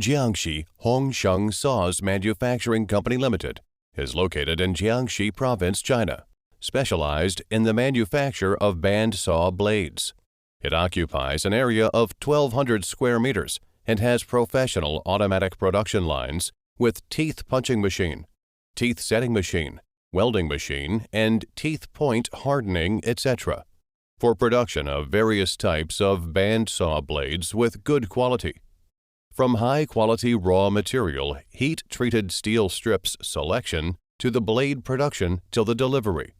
Jiangxi Hongsheng Saws Manufacturing Company Limited is located in Jiangxi Province, China, specialized in the manufacture of band saw blades. It occupies an area of 1,200 square meters and has professional automatic production lines with teeth punching machine, teeth setting machine, welding machine, and teeth point hardening, etc., for production of various types of band saw blades with good quality. From high-quality raw material, heat-treated steel strips selection to the blade production till the delivery,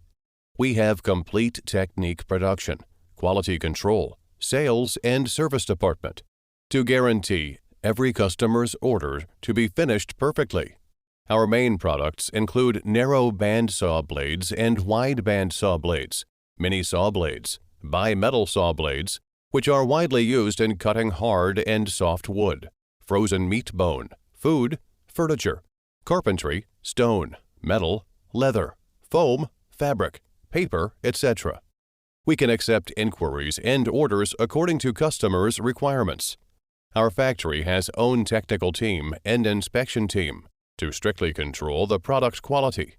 we have complete technique production, quality control, sales, and service department to guarantee every customer's order to be finished perfectly. Our main products include narrow band saw blades and wide band saw blades, mini saw blades, bimetal saw blades, which are widely used in cutting hard and soft wood, frozen meat bone, food, furniture, carpentry, stone, metal, leather, foam, fabric, paper, etc. We can accept inquiries and orders according to customers' requirements. Our factory has own technical team and inspection team to strictly control the product quality.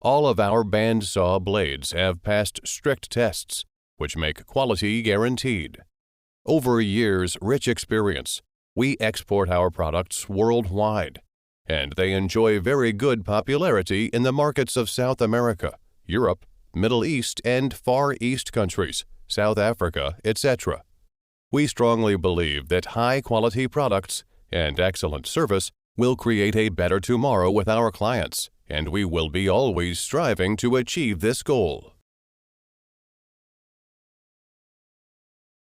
All of our band saw blades have passed strict tests, which make quality guaranteed. Over years' rich experience, we export our products worldwide, and they enjoy very good popularity in the markets of South America, Europe, Middle East, and Far East countries, South Africa, etc. We strongly believe that high-quality products and excellent service will create a better tomorrow with our clients, and we will be always striving to achieve this goal.